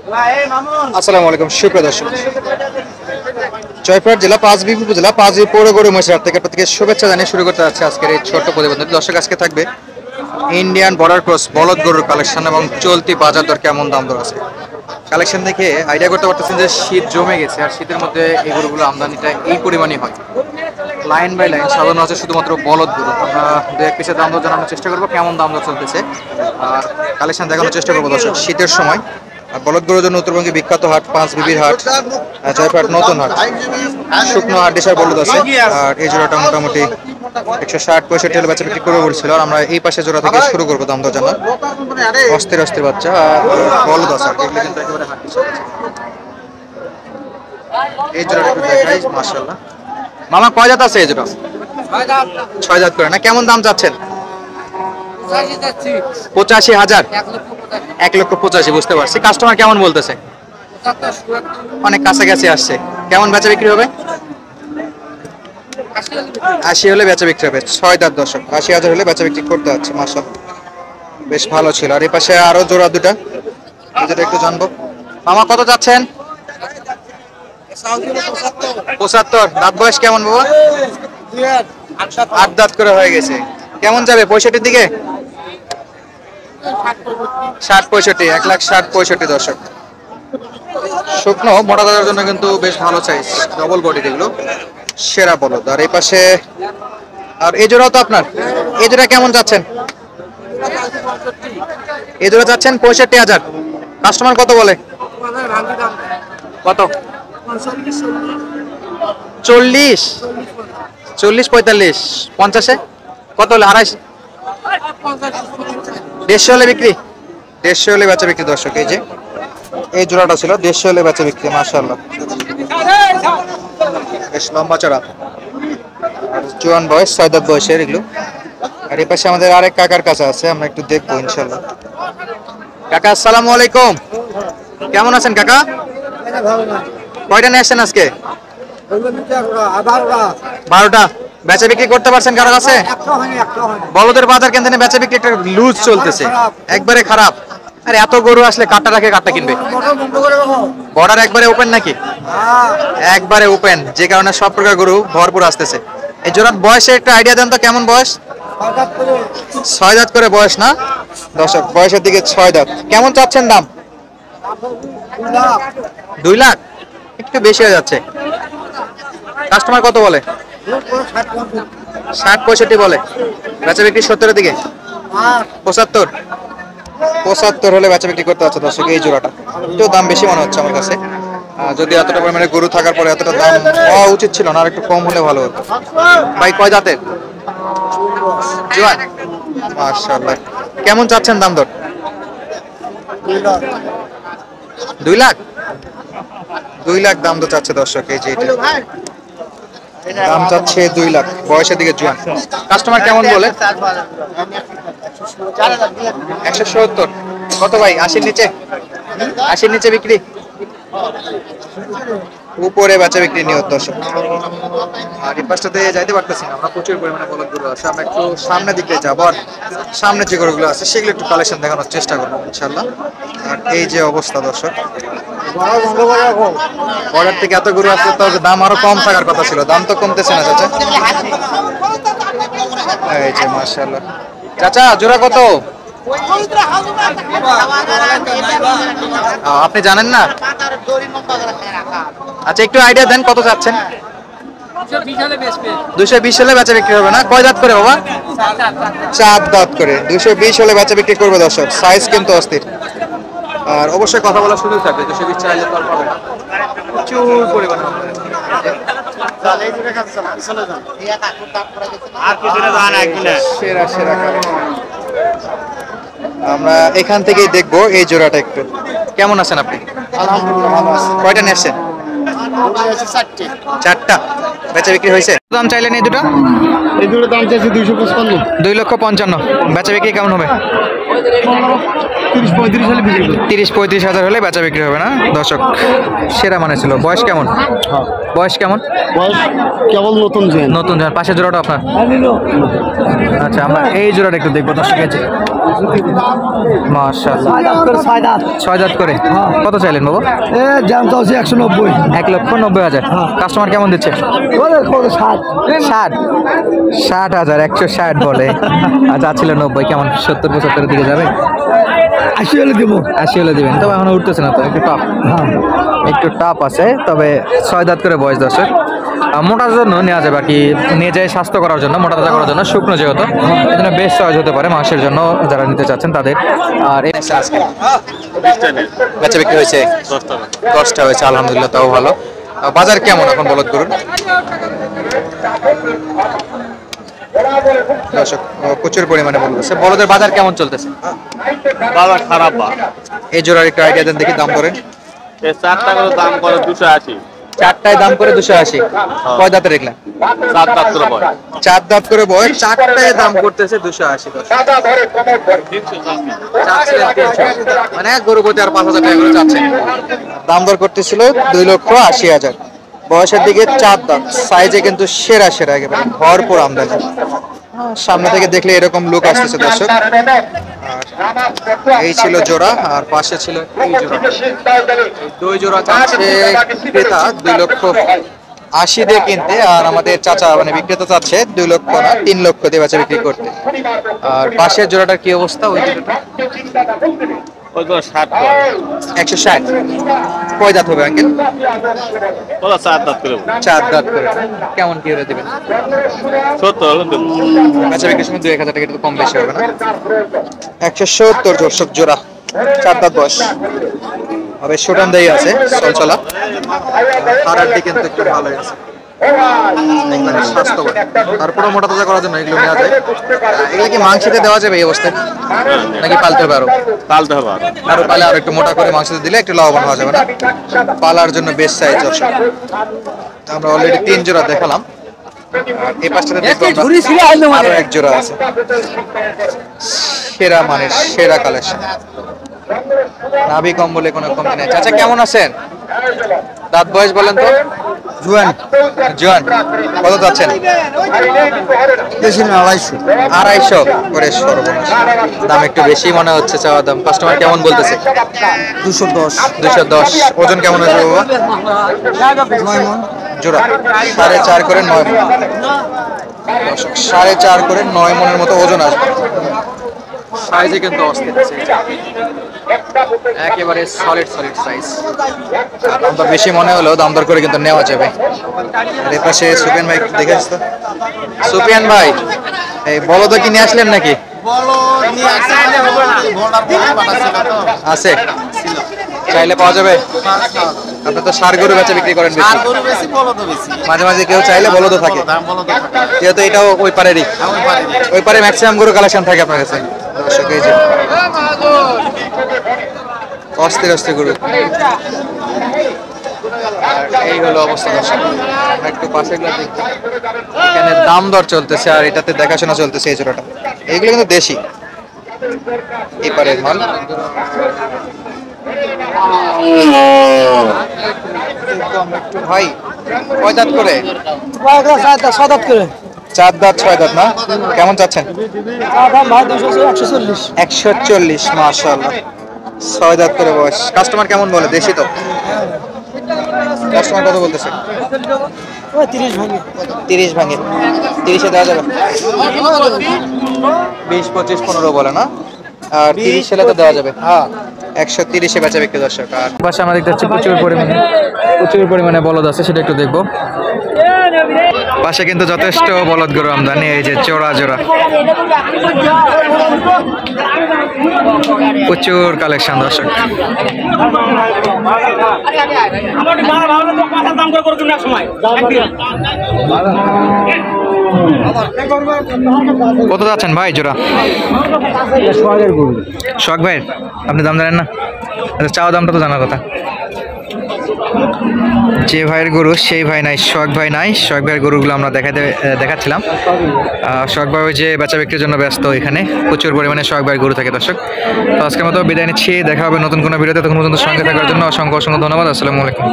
আসসালামু আলাইকুম সুপ্রিয় দর্শক, জয়পুরহাট জেলা পাঁচবিবি উপজেলা পাঁচবিবি পৌর গরু মহিষের হাট থেকে প্রত্যেকে শুভেচ্ছা জানিয়ে শুরু করতে যাচ্ছে আজকের এই ছোট্ট প্রতিবেদন। দর্শক, আজকে থাকবে ইন্ডিয়ান বর্ডার ক্রস বলদ গরুর কালেকশন এবং চলতি বাজার দর কেমন দাম দর আছে। কালেকশন দেখে আইডিয়া করতে পারতেছেন যে শীত জমে গেছে, আর শীতের মধ্যে এই গরুগুলো আমদানিটা এই পরিমাণই হয়। লাইন বাই লাইন সাজানো আছে শুধুমাত্র বলদ গরু। আমরা দু এক পিসের দাম দর জানানোর চেষ্টা করবো, কেমন দাম দর চলতেছে আর কালেকশন দেখানোর চেষ্টা করবো। দর্শক, শীতের সময় আর বলদ গরুর জন্য উত্তরবঙ্গে বিখ্যাত হাট পাঁচবিবির হাট, জয়পুরহাট নতুন হাট, শুকনো হাট ডিসার বলদ আছে। আর এই জোড়াটা মোটামুটি 160-65 হলে বাচ্চা বিক্রি করে বলছিল। আর আমরা এই পাশে জোড়া থেকে শুরু করবো দাম দর জানা। অস্থির অস্থির বাচ্চা বলদ আছে, এগুলো কিন্তু একেবারে হাট ডিসার আছে। এই জোড়াটা একটু দেখাই, মাশাআল্লাহ। মামা কয় জাত আছে এই জোড়া? 6 জাত করে না? কেমন দাম চাচ্ছেন? 85,000। 1,85,000, বুঝতে পারছি। কাস্টমার কেমন বলতেছে? অনেক কাছাকাছি আসছে। কেমন বেচা বিক্রি হবে? 80 হলে বেচা বিক্রি হবে। 6 দাঁত দর্শক, 80,000 হলে বেচা বিক্রি করতে হচ্ছে। মাশাআল্লাহ, বেশ ভালো ছিল। আর এই পাশে আরো জোড়া দুটা, যেটা একটু জানবো। মামা কত যাচ্ছেন? 75। দাঁত বয়স কেমন বাবা? 8 দাঁত করে হয়ে গেছে। কেমন যাবে? 65 দিকে? 60-65, 1,60,65 দর্শক। শুকনো মোটা দাদার জন্য কিন্তু বেশ ভালো সাইজ, ডবল বডি, যেগুলো সেরা বলদ। আর এই পাশে আর এই জোড়াও তো আপনার। এই জোড়া কেমন যাচ্ছেন? এই জোড়া যাচ্ছেন 65,000। কাস্টমার কত বলে? কত? 40, 45, 50-এ কত হলে? 250, 150 হলে বিক্রি। 150 হলে বেচা বিক্রি দর্শক। এই যে এই জোড়াটা ছিল 150 হলে বেচা বিক্রি। মাশাআল্লাহ, বেশ লম্বা চড়া, জোয়ান বয়স, 6 দাঁত বয়সের এগুলো। আর এই পাশে আমাদের আরেক কাকার কাছে আছে, আমরা একটু দেখবো ইনশাআল্লাহ। কাকা আসসালামু আলাইকুম, কেমন আছেন কাকা? কয়টা নিয়ে আসছেন আজকে? 12টা। বেচা বিক্রি করতে পারছেন কারো কাছে? বলদের বাজার কেন্দ্রে বেচা বিক্রি একটা লুজ চলতেছে, একবারে খারাপ। আর এত গরু আসলে কাটটা রাখে কাটটা কিনবে। বর্ডার একবারে ওপেন নাকি? একবারে ওপেন, যে কারণে সব প্রকার গরু ভরপুর আসতেছে। এই জোড়ার বয়সে একটা আইডিয়া দেন তো, কেমন বয়স? 6 দাঁত করে বয়স না দর্শক? বয়সের দিকে 6 দাঁত। কেমন চাচ্ছেন দাম? 2 লাখ, একটু বেশি হয়ে যাচ্ছে। কাস্টমার কত বলে? 60-65 বলে। বেচা বিক্রি 70-এর দিকে? 75 হলে বেচা বিক্রি করতে হচ্ছে দর্শক। এই জোড়াটা একটু দাম বেশি মনে হচ্ছে আমার কাছে, যদি এতটা পরিমাণে গরু থাকার পরে এতটা দাম হওয়া উচিত ছিল না, আর একটু কম হলে ভালো হতো। ভাই কয় জাতের? জোয়ান। মাশাআল্লাহ। কেমন চাচ্ছেন দাম দর? 2 লাখ। 2 লাখ দাম তো চাচ্ছে দর্শক। এই যে এটা দাম চাচ্ছে 2 লাখ, বয়সের দিকে জোয়ান। কাস্টমার কেমন বলে? 170। কত ভাই? 80-র নিচে? 80-র নিচে বিক্রি? উপরে বেচা বিক্রি নিয়ত দর্শক। আর এই পাশটাতে যাইতে পারতেছি না, আমরা প্রচুর পরিমাণে বলদ গরু আছে। আমরা একটু সামনের দিকে যাবো, আর সামনে যে গরুগুলো আছে সেগুলো একটু কালেকশন দেখানোর চেষ্টা করবো ইনশাল্লাহ। আর এই যে অবস্থা দর্শক, বর্ডার থেকে এত গরু আসলে তো দাম আরো কম থাকার কথা ছিল, দাম তো কমতেছে না চাচা। এই যে মাশাআল্লাহ। চাচা জোড়া কত? আপনি জানেন না? আচ্ছা, একটু আইডিয়া দেন কত চাচ্ছেন? 220 হলে বেচা বিক্রি হবে না? কয় দাঁত করে বাবা? 4 দাঁত করে। 220 হলে বেচা বিক্রি করবে দর্শক। সাইজ কিন্তু অস্থির। আর অবশ্যই কথা বলার সুযোগ থাকবে, 220 চাইলে তো আর পাবে না, প্রচুর পরিমাণে। সেরা সেরা আমরা এখান থেকেই দেখবো এই জোড়াটা একটু। কেমন আছেন আপনি? আলহামদুলিল্লাহ ভালো আছি। কয়টা নিয়েছেন? 4টে। 4টা। বেচা বিক্রি হয়েছে? দাম চাইলেন এই দুটো? এই দুটো দাম চাইছে 255। 2,55,000। বেচা বিক্রি কেমন হবে? 30-35 হলে বিক্রি করব। 30-35 হাজার হলে বেচা বিক্রি হবে না দর্শক। সেরা মানে ছিল। বয়স কেমন? বয়স কেমন? বয়স কেবল নতুন জেন। নতুন যান। পাশের জোড়াটা আপনার? আচ্ছা, আমরা এই জোড়াটা একটু দেখবো দর্শক। আছে মাশাআল্লাহ। 6 দাঁত করে। কত চাইলেন বাবু? দাম চাইছে 190। 1,90,000। কাস্টমার কেমন দিচ্ছে? 60,000। 160 বলে। আচ্ছা, ছিল 90। কেমন 70-75 দিকে যাবে? 80 হলে দেব। 80 হলে দিবেন। তবে এখনো উঠতেছে না তো, একটু টাফ। একটু টাফ আছে, তবে 6 দাঁত করে বয়স দর্শক। মোটার জন্য নেওয়া যাবে আর কি, নিয়ে যায় স্বাস্থ্য করার জন্য, মোটা তাজা করার জন্য, শুকনো যেহেতু এখানে বেশ চয়েস হতে পারে মাংসের জন্য যারা নিতে চাচ্ছেন তাদের। আর বেচা বিক্রি হয়েছে 10টা হয়েছে, আলহামদুলিল্লাহ, তাও ভালো। বাজার কেমন এখন বলদ করুন দর্শক? প্রচুর পরিমাণে বলতেছে। বলদের বাজার কেমন চলতেছে? বাজার খারাপ বা এই জোড়ার একটু আইডিয়া দেন দেখি, দাম করেন। এই 4টা করে দাম করে 280। 4টায় দাম করে 280। কয় দাঁতে দেখলেন? 4 দাঁত করে বয়। 4 দাঁত করে বয়স, 4টায় দাম করতেছে 280। মানে গরু প্রতি আর 5,000 টাকা করে চাচ্ছেন। দাম দর করতেছিল 2,80,000। বয়সের দিকে 4 দাঁত, সাইজে কিন্তু সেরা সেরা, একেবারে ভরপুর আমদানি। সামনে থেকে দেখলে এরকম লুক আসতেছে দর্শক। এই ছিল জোড়া, আর পাশে ছিল এই জোড়া। দুই জোড়া চাচ্ছে ক্রেতা 2,80,000 দিয়ে কিনতে, আর আমাদের চাচা মানে বিক্রেতা চাচ্ছে 2 লক্ষ না 3 লক্ষ দিয়ে বেচা বিক্রি করতে। আর পাশের জোড়াটার কি অবস্থা? ওই জোড়াটা ওই তো 60 করে। 160। কয় দাঁত হবে আঙ্কেল? ওরা 4 দাঁত করে বয়। 4 দাঁত করে। কেমন কি হলে দেবেন? 70 হলে দেব। বেচা বিক্রির সময় 2-1 হাজার টাকা একটু কম বেশি হবে না? 170 দর্শক জোড়া, 4 দাঁত বয়স। হবে সুটান দেই আছে চলচলা, হাড়ার দিকে কিন্তু একটু ভালো আছে, একবারে স্বাস্থ্যবান। তারপরে মোটা তাজা করার জন্য এগুলো নেওয়া যায়। এগুলো কি মাংসতে দেওয়া যাবে এই অবস্থায়, নাকি পালতে হবে? পালতে হবে আরো পালে আরো একটু মোটা করে মাংসতে দিলে একটু লাভবান হওয়া যাবে না? পালার জন্য বেশ সাইজ দর্শক। আমরা অলরেডি 3 জোড়া দেখালাম, আর এই পাশটাতে দেখবো আমরা আরো 1 জোড়া আছে। সেরা মানের সেরা কালেকশন। নাভি কম্বলে কোনো কমতি নেই। চাচা কেমন আছেন? দাঁত বয়স বলেন তো? জোয়ান। জোয়ান। কত যাচ্ছেন? বেশি না 250। 250 করে। সর্বনাশ, দাম একটু বেশি মনে হচ্ছে চাওয়া দাম। কাস্টমার কেমন বলতেছে? 210। 210। ওজন কেমন আছে বাবা? 9 মণ জোড়া। 4.5 করে 9 মণ। 4.5 করে 9 মণের মতো ওজন আসবে। সাইজে কিন্তু অস্থির, একেবারে সলিড সাইজ। দাম দর বেশি মনে হলেও দাম দর করে কিন্তু নেওয়া যাবে। এর পাশে সুপিয়ান ভাই দেখে আসতো। সুপিয়ান ভাই, এই বলদ কি নিয়ে আসলেন নাকি? আছে, চাইলে পাওয়া যাবে? আপনি তো ষাঁড় গরু বেচা বিক্রি করেন বেশি, মাঝে মাঝে কেউ চাইলে বলদও থাকে, যেহেতু এটাও ওই পারেরই, ওই পারে ম্যাক্সিমাম গরু কালেকশন থাকে আপনার কাছে। দর্শক এই যে অস্থির অস্থির গরু। আর এই হলো অবস্থা দর্শক। আমরা একটু পাশে গুলো দেখি, এখানে দাম দর চলতেছে আর এটাতে দেখাশোনা চলতেছে। এই জোড়াটা, এইগুলো কিন্তু দেশি, এপারের মাল। ভাই কয় দাঁত করে? 6 দাঁত করে। 4 দাঁত 6 দাঁত না? কেমন চাচ্ছেন? 140। 140। মাশাআল্লাহ, 6 দাঁত করে বয়স। কাস্টমার কেমন বলে? দেশি তো? কাস্টমার কত বলতেছে? 30 ভাঙে। 30 ভাঙে। 30-এ দেওয়া যাবে? 20, 25, 15 বলে না? আর 30 হলে তো দেওয়া যাবে। হ্যাঁ, 130-এ বেচা বিক্রি দর্শক। আর পাশে আমরা দেখতে পাচ্ছি প্রচুর পরিমাণে বলদ আছে, সেটা একটু দেখবো। পাশে কিন্তু যথেষ্ট বলদ গরু আমদানি। এই যে জোড়া জোড়া, প্রচুর কালেকশন দর্শক। কত যাচ্ছেন ভাই জোড়া? শখ ভাই, আপনি দাম জানেন না? আচ্ছা, চাওয়া দামটা তো জানার কথা। যে ভাইয়ের গরু সেই ভাই নাই, সোহাগ ভাই নাই। সোহাগ ভাইয়ের গরুগুলো আমরা দেখাচ্ছিলাম। সোহাগ ভাই ওই যে বেচা বিক্রির জন্য ব্যস্ত, এখানে প্রচুর পরিমাণে সোহাগ ভাইয়ের গরু থাকে দর্শক। তো আজকের মতো বিদায় নিচ্ছি, দেখা হবে নতুন কোনো ভিডিওতে। তখন পর্যন্ত সঙ্গে থাকার জন্য অসংখ্য অসংখ্য ধন্যবাদ। আসসালামু আলাইকুম।